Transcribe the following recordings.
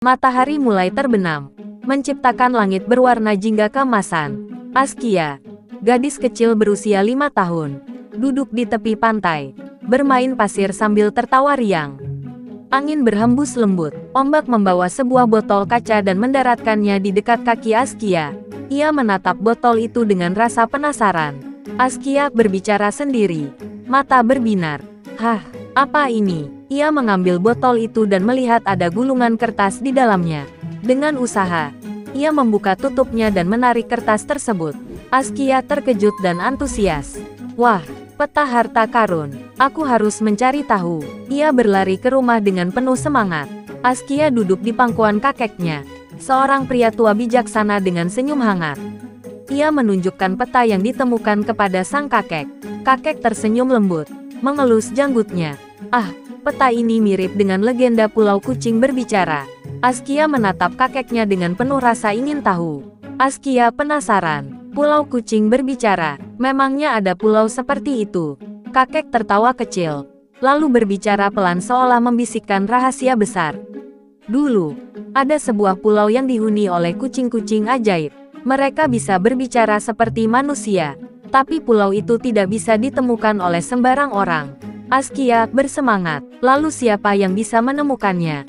Matahari mulai terbenam, menciptakan langit berwarna jingga keemasan. Askia, gadis kecil berusia 5 tahun, duduk di tepi pantai, bermain pasir sambil tertawa riang. Angin berhembus lembut, ombak membawa sebuah botol kaca dan mendaratkannya di dekat kaki Askia. Ia menatap botol itu dengan rasa penasaran. Askia berbicara sendiri, mata berbinar. Hah, apa ini? Ia mengambil botol itu dan melihat ada gulungan kertas di dalamnya. Dengan usaha, ia membuka tutupnya dan menarik kertas tersebut. Askia terkejut dan antusias. Wah, peta harta karun. Aku harus mencari tahu. Ia berlari ke rumah dengan penuh semangat. Askia duduk di pangkuan kakeknya, seorang pria tua bijaksana dengan senyum hangat. Ia menunjukkan peta yang ditemukan kepada sang kakek. Kakek tersenyum lembut, mengelus janggutnya. Ah, peta ini mirip dengan legenda Pulau Kucing berbicara. Askia menatap kakeknya dengan penuh rasa ingin tahu. Askia penasaran. Pulau Kucing berbicara. Memangnya ada pulau seperti itu? Kakek tertawa kecil, lalu berbicara pelan seolah membisikkan rahasia besar. Dulu, ada sebuah pulau yang dihuni oleh kucing-kucing ajaib. Mereka bisa berbicara seperti manusia, tapi pulau itu tidak bisa ditemukan oleh sembarang orang. Askia bersemangat. Lalu siapa yang bisa menemukannya?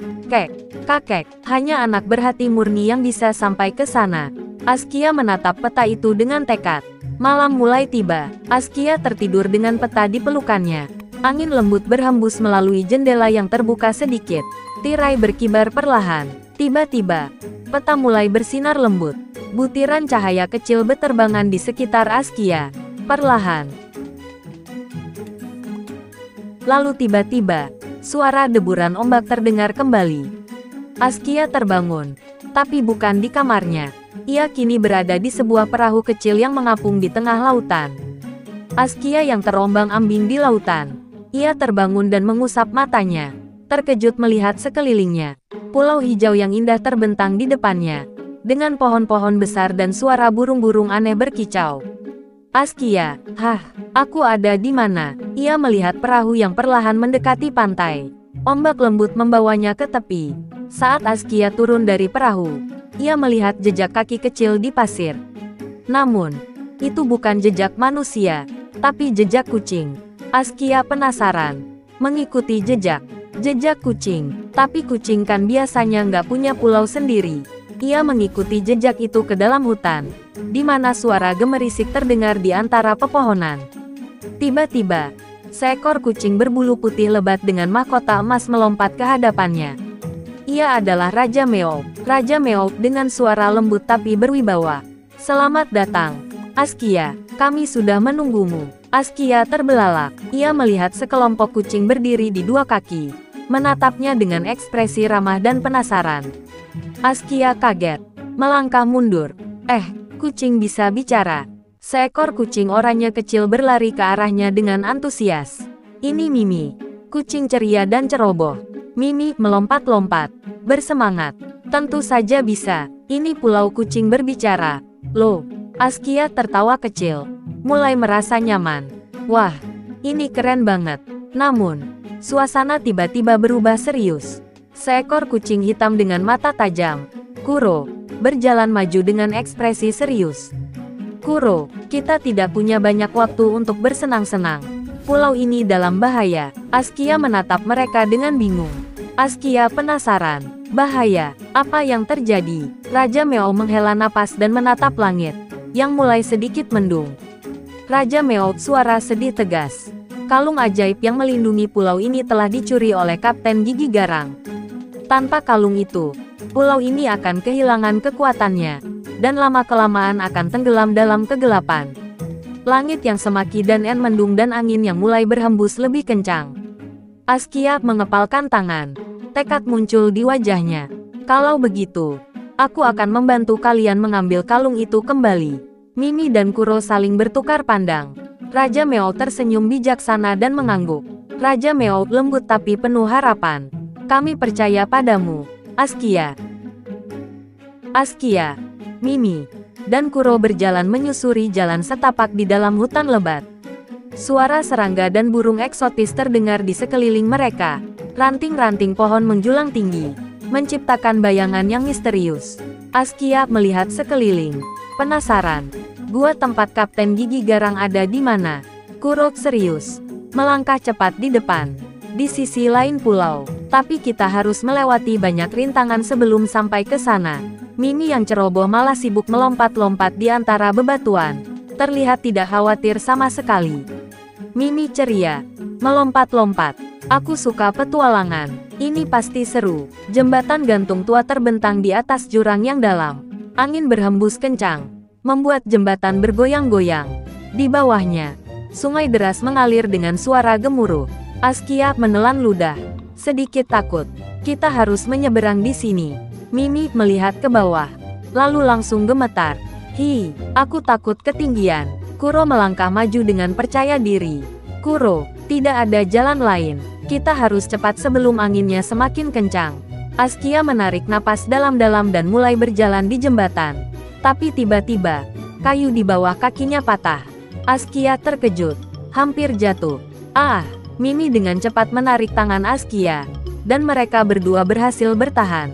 Kakek, hanya anak berhati murni yang bisa sampai ke sana. Askia menatap peta itu dengan tekad. Malam mulai tiba. Askia tertidur dengan peta di pelukannya. Angin lembut berhembus melalui jendela yang terbuka sedikit. Tirai berkibar perlahan. Tiba-tiba, peta mulai bersinar lembut. Butiran cahaya kecil berterbangan di sekitar Askia. Perlahan. Lalu tiba-tiba, suara deburan ombak terdengar kembali. Askia terbangun, tapi bukan di kamarnya. Ia kini berada di sebuah perahu kecil yang mengapung di tengah lautan. Askia yang terombang-ambing di lautan. Ia terbangun dan mengusap matanya, terkejut melihat sekelilingnya. Pulau hijau yang indah terbentang di depannya, dengan pohon-pohon besar dan suara burung-burung aneh berkicau. Askia, aku ada di mana? Ia melihat perahu yang perlahan mendekati pantai. Ombak lembut membawanya ke tepi. Saat Askia turun dari perahu, ia melihat jejak kaki kecil di pasir. Namun, itu bukan jejak manusia, tapi jejak kucing. Askia penasaran, mengikuti jejak kucing. Tapi kucing kan biasanya nggak punya pulau sendiri. Ia mengikuti jejak itu ke dalam hutan, di mana suara gemerisik terdengar di antara pepohonan. Tiba-tiba, seekor kucing berbulu putih lebat dengan mahkota emas melompat ke hadapannya. Ia adalah Raja Meow. Raja Meow dengan suara lembut tapi berwibawa. Selamat datang, Askia. Kami sudah menunggumu. Askia terbelalak. Ia melihat sekelompok kucing berdiri di dua kaki, menatapnya dengan ekspresi ramah dan penasaran. Askia kaget, melangkah mundur. Kucing bisa bicara. Seekor kucing oranye kecil berlari ke arahnya dengan antusias. Ini Mimi, kucing ceria dan ceroboh. Mimi melompat-lompat, bersemangat. Tentu saja bisa. Ini pulau kucing berbicara. Loh, Askia tertawa kecil, mulai merasa nyaman. Wah, ini keren banget. Namun, suasana tiba-tiba berubah serius. Seekor kucing hitam dengan mata tajam, Kuro, berjalan maju dengan ekspresi serius. Kuro, kita tidak punya banyak waktu untuk bersenang-senang. Pulau ini dalam bahaya. Askia menatap mereka dengan bingung. Askia penasaran. Bahaya? Apa yang terjadi? Raja Meow menghela napas dan menatap langit, yang mulai sedikit mendung. Raja Meow, suara sedih tegas. Kalung ajaib yang melindungi pulau ini telah dicuri oleh Kapten Gigi Garang. Tanpa kalung itu, pulau ini akan kehilangan kekuatannya, dan lama-kelamaan akan tenggelam dalam kegelapan. Langit yang semaki dan mendung dan angin yang mulai berhembus lebih kencang. Askia mengepalkan tangan. Tekad muncul di wajahnya. Kalau begitu, aku akan membantu kalian mengambil kalung itu kembali. Mimi dan Kuro saling bertukar pandang. Raja Meow tersenyum bijaksana dan mengangguk. Raja Meow lembut tapi penuh harapan. Kami percaya padamu, Askia. Askia, Mimi, dan Kuro berjalan menyusuri jalan setapak di dalam hutan lebat. Suara serangga dan burung eksotis terdengar di sekeliling mereka. Ranting-ranting pohon menjulang tinggi, menciptakan bayangan yang misterius. Askia melihat sekeliling. Penasaran. Gua tempat Kapten Gigi Garang ada di mana? Kuro serius. Melangkah cepat di depan. Di sisi lain pulau. Tapi kita harus melewati banyak rintangan sebelum sampai ke sana. Mimi yang ceroboh malah sibuk melompat-lompat di antara bebatuan. Terlihat tidak khawatir sama sekali. Mimi ceria. Melompat-lompat. Aku suka petualangan. Ini pasti seru. Jembatan gantung tua terbentang di atas jurang yang dalam. Angin berhembus kencang, membuat jembatan bergoyang-goyang. Di bawahnya, sungai deras mengalir dengan suara gemuruh. Askia menelan ludah. Sedikit takut. Kita harus menyeberang di sini. Mimi melihat ke bawah. Lalu langsung gemetar. Hi, aku takut ketinggian. Kuro melangkah maju dengan percaya diri. Kuro, tidak ada jalan lain. Kita harus cepat sebelum anginnya semakin kencang. Askia menarik napas dalam-dalam dan mulai berjalan di jembatan. Tapi tiba-tiba, kayu di bawah kakinya patah. Askia terkejut. Hampir jatuh. Mimi dengan cepat menarik tangan Askia. Dan mereka berdua berhasil bertahan.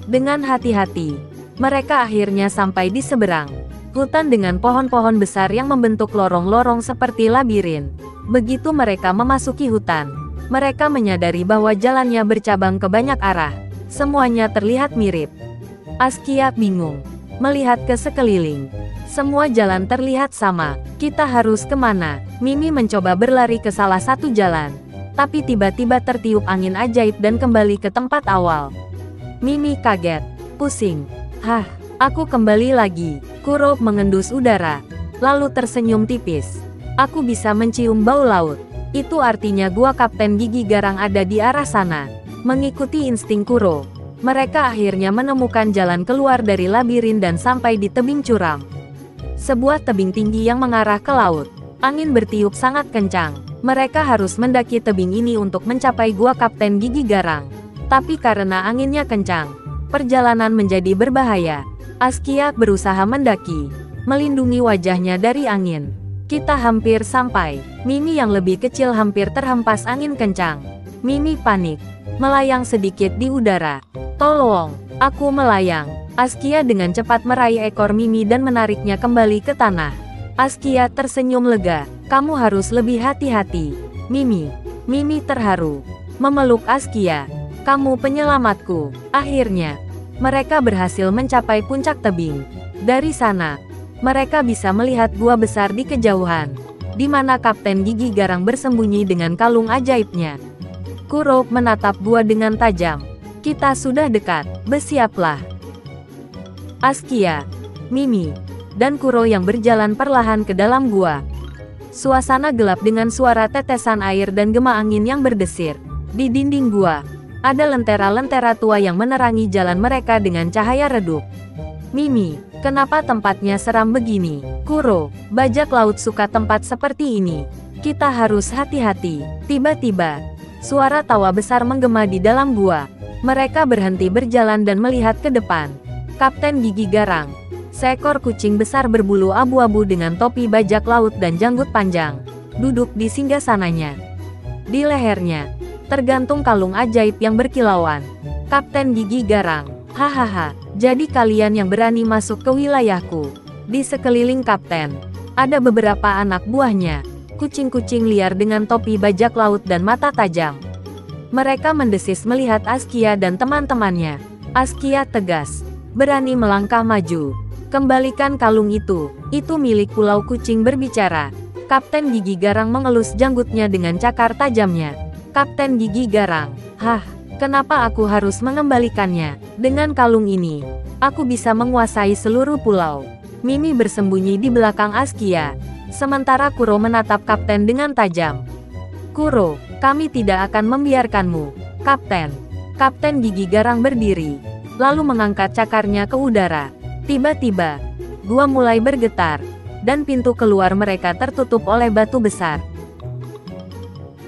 Dengan hati-hati, mereka akhirnya sampai di seberang. Hutan dengan pohon-pohon besar yang membentuk lorong-lorong seperti labirin. Begitu mereka memasuki hutan, mereka menyadari bahwa jalannya bercabang ke banyak arah. Semuanya terlihat mirip. Askia bingung, melihat ke sekeliling. Semua jalan terlihat sama. Kita harus kemana? Mimi mencoba berlari ke salah satu jalan. Tapi tiba-tiba tertiup angin ajaib dan kembali ke tempat awal. Mimi kaget, pusing. Aku kembali lagi. Kuro mengendus udara, lalu tersenyum tipis. Aku bisa mencium bau laut. Itu artinya gua Kapten Gigi Garang ada di arah sana. Mengikuti insting Kuro, mereka akhirnya menemukan jalan keluar dari labirin dan sampai di tebing curam. Sebuah tebing tinggi yang mengarah ke laut. Angin bertiup sangat kencang. Mereka harus mendaki tebing ini untuk mencapai gua Kapten Gigi Garang. Tapi karena anginnya kencang, perjalanan menjadi berbahaya. Askia berusaha mendaki, melindungi wajahnya dari angin. Kita hampir sampai. Mimi yang lebih kecil hampir terhempas angin kencang. Mimi panik, melayang sedikit di udara. Tolong, aku melayang. Askia dengan cepat meraih ekor Mimi dan menariknya kembali ke tanah. Askia tersenyum lega. Kamu harus lebih hati-hati, Mimi. Mimi terharu, memeluk Askia. Kamu penyelamatku. Akhirnya, mereka berhasil mencapai puncak tebing. Dari sana, mereka bisa melihat gua besar di kejauhan, di mana Kapten Gigi Garang bersembunyi dengan kalung ajaibnya. Kuro menatap gua dengan tajam. Kita sudah dekat, bersiaplah. Askia, Mimi, dan Kuro yang berjalan perlahan ke dalam gua. Suasana gelap dengan suara tetesan air dan gema angin yang berdesir. Di dinding gua, ada lentera-lentera tua yang menerangi jalan mereka dengan cahaya redup. Mimi, kenapa tempatnya seram begini? Kuro, bajak laut suka tempat seperti ini. Kita harus hati-hati. Tiba-tiba, suara tawa besar menggema di dalam gua. Mereka berhenti berjalan dan melihat ke depan. Kapten Gigi Garang, seekor kucing besar berbulu abu-abu dengan topi bajak laut dan janggut panjang, duduk di singgasananya. Di lehernya, tergantung kalung ajaib yang berkilauan. Kapten Gigi Garang, hahaha, jadi kalian yang berani masuk ke wilayahku. Di sekeliling kapten, ada beberapa anak buahnya, kucing-kucing liar dengan topi bajak laut dan mata tajam. Mereka mendesis melihat Askia dan teman-temannya. Askia tegas, berani melangkah maju. Kembalikan kalung itu milik Pulau Kucing berbicara. Kapten Gigi Garang mengelus janggutnya dengan cakar tajamnya. Kapten Gigi Garang, kenapa aku harus mengembalikannya? Dengan kalung ini, aku bisa menguasai seluruh pulau. Mimi bersembunyi di belakang Askia, sementara Kuro menatap Kapten dengan tajam. Kuro, kami tidak akan membiarkanmu, Kapten. Kapten Gigi Garang berdiri, lalu mengangkat cakarnya ke udara. Tiba-tiba, gua mulai bergetar, dan pintu keluar mereka tertutup oleh batu besar.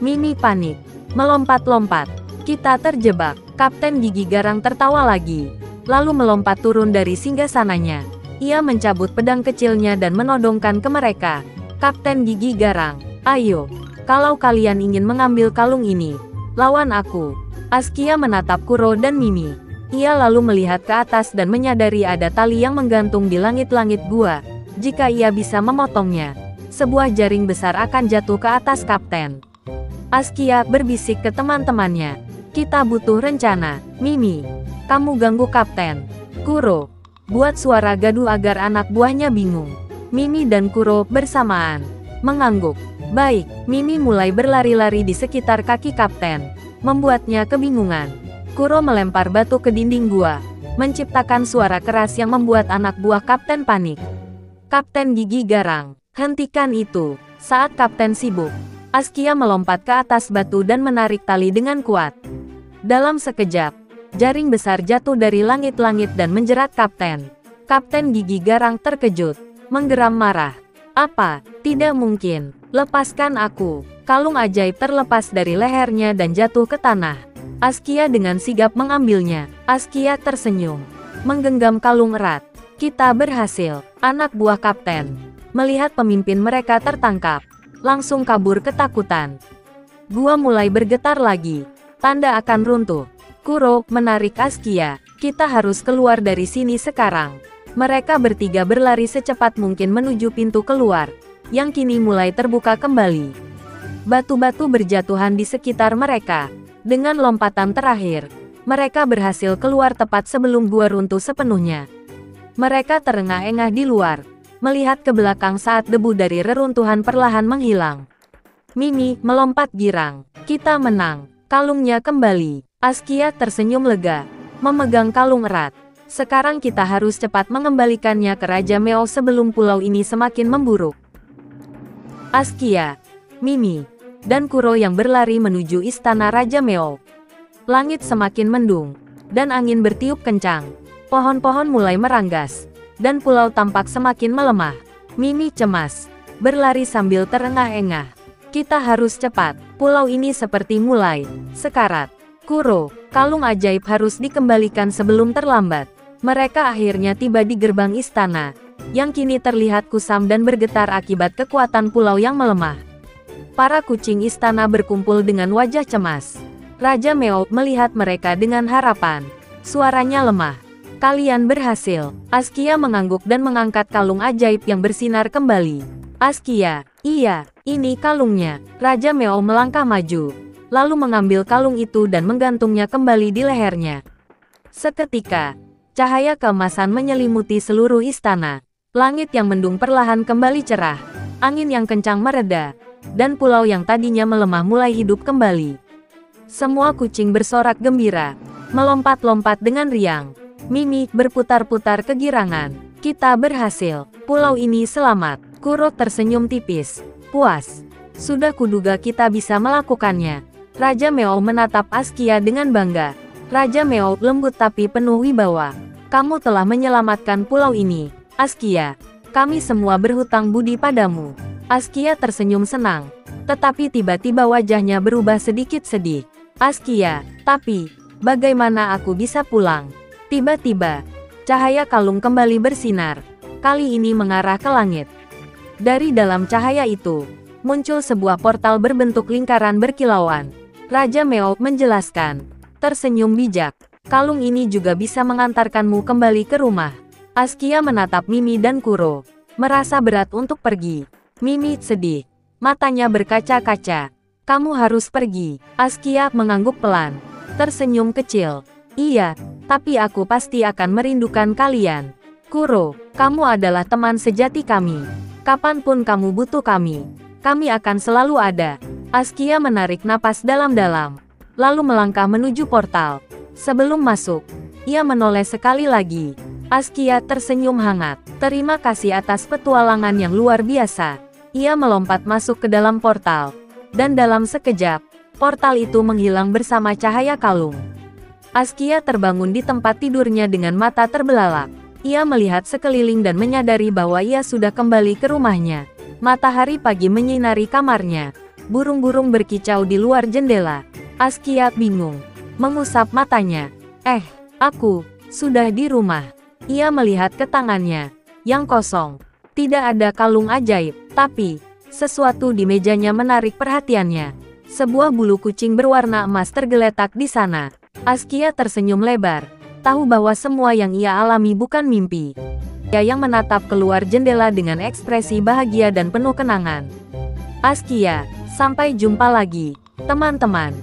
Mimi panik. Melompat-lompat. Kita terjebak. Kapten Gigi Garang tertawa lagi. Lalu melompat turun dari singgasananya. Ia mencabut pedang kecilnya dan menodongkan ke mereka. Kapten Gigi Garang, ayo. Kalau kalian ingin mengambil kalung ini, lawan aku. Askia menatap Kuro dan Mimi. Ia lalu melihat ke atas dan menyadari ada tali yang menggantung di langit-langit gua. Jika ia bisa memotongnya, sebuah jaring besar akan jatuh ke atas kapten. Askia berbisik ke teman-temannya. Kita butuh rencana. Mimi, kamu ganggu kapten. Kuro buat suara gaduh agar anak buahnya bingung. Mimi dan Kuro bersamaan mengangguk. Baik, Mimi mulai berlari-lari di sekitar kaki kapten, membuatnya kebingungan. Kuro melempar batu ke dinding gua, menciptakan suara keras yang membuat anak buah kapten panik. Kapten Gigi Garang, hentikan itu. Saat kapten sibuk, Askia melompat ke atas batu dan menarik tali dengan kuat. Dalam sekejap, jaring besar jatuh dari langit-langit dan menjerat kapten. Kapten Gigi Garang terkejut, menggeram marah. Apa? Tidak mungkin. Lepaskan aku. Kalung ajaib terlepas dari lehernya dan jatuh ke tanah. Askia dengan sigap mengambilnya. Askia tersenyum, menggenggam kalung erat. Kita berhasil. Anak buah kapten, melihat pemimpin mereka tertangkap, langsung kabur ketakutan. Gua mulai bergetar lagi. Tanda akan runtuh. Kuro menarik Askia. Kita harus keluar dari sini sekarang. Mereka bertiga berlari secepat mungkin menuju pintu keluar, yang kini mulai terbuka kembali. Batu-batu berjatuhan di sekitar mereka. Dengan lompatan terakhir, mereka berhasil keluar tepat sebelum gua runtuh sepenuhnya. Mereka terengah-engah di luar, melihat ke belakang saat debu dari reruntuhan perlahan menghilang. Mimi melompat girang. Kita menang. Kalungnya kembali. Askia tersenyum lega, memegang kalung erat. Sekarang kita harus cepat mengembalikannya ke Raja Meo sebelum pulau ini semakin memburuk. Askia, Mimi, dan Kuro yang berlari menuju istana Raja Meo. Langit semakin mendung, dan angin bertiup kencang. Pohon-pohon mulai meranggas, dan pulau tampak semakin melemah. Mimi cemas, berlari sambil terengah-engah. Kita harus cepat, pulau ini seperti mulai sekarat. Kuro, kalung ajaib harus dikembalikan sebelum terlambat. Mereka akhirnya tiba di gerbang istana, yang kini terlihat kusam dan bergetar akibat kekuatan pulau yang melemah. Para kucing istana berkumpul dengan wajah cemas. Raja Meo melihat mereka dengan harapan. Suaranya lemah. Kalian berhasil. Askia mengangguk dan mengangkat kalung ajaib yang bersinar kembali. Askia, iya, ini kalungnya. Raja Meo melangkah maju, lalu mengambil kalung itu dan menggantungnya kembali di lehernya. Seketika, cahaya keemasan menyelimuti seluruh istana. Langit yang mendung perlahan kembali cerah. Angin yang kencang mereda, dan pulau yang tadinya melemah mulai hidup kembali. Semua kucing bersorak gembira, melompat-lompat dengan riang. Mimi berputar-putar kegirangan. Kita berhasil. Pulau ini selamat. Kuro tersenyum tipis, puas. Sudah kuduga kita bisa melakukannya. Raja Meo menatap Askia dengan bangga. Raja Meo lembut tapi penuh wibawa. Kamu telah menyelamatkan pulau ini, Askia. Kami semua berhutang budi padamu. Askia tersenyum senang, tetapi tiba-tiba wajahnya berubah sedikit sedih. Askia, tapi, bagaimana aku bisa pulang? Tiba-tiba, cahaya kalung kembali bersinar, kali ini mengarah ke langit. Dari dalam cahaya itu, muncul sebuah portal berbentuk lingkaran berkilauan. Raja Meo menjelaskan, tersenyum bijak. Kalung ini juga bisa mengantarkanmu kembali ke rumah. Askia menatap Mimi dan Kuro, merasa berat untuk pergi. Mimi sedih, matanya berkaca-kaca. Kamu harus pergi. Askia mengangguk pelan, tersenyum kecil. Iya, tapi aku pasti akan merindukan kalian. Kuro, kamu adalah teman sejati kami. Kapanpun kamu butuh kami akan selalu ada. Askia menarik napas dalam-dalam, lalu melangkah menuju portal. Sebelum masuk, ia menoleh sekali lagi. Askia tersenyum hangat. Terima kasih atas petualangan yang luar biasa. Ia melompat masuk ke dalam portal, dan dalam sekejap, portal itu menghilang bersama cahaya kalung. Askia terbangun di tempat tidurnya dengan mata terbelalak. Ia melihat sekeliling dan menyadari bahwa ia sudah kembali ke rumahnya. Matahari pagi menyinari kamarnya. Burung-burung berkicau di luar jendela. Askia bingung, mengusap matanya. Aku sudah di rumah. Ia melihat ke tangannya, yang kosong. Tidak ada kalung ajaib, tapi sesuatu di mejanya menarik perhatiannya. Sebuah bulu kucing berwarna emas tergeletak di sana. Askia tersenyum lebar. tahu bahwa semua yang ia alami bukan mimpi. Ia yang menatap keluar jendela dengan ekspresi bahagia dan penuh kenangan. Askia, sampai jumpa lagi, teman-teman.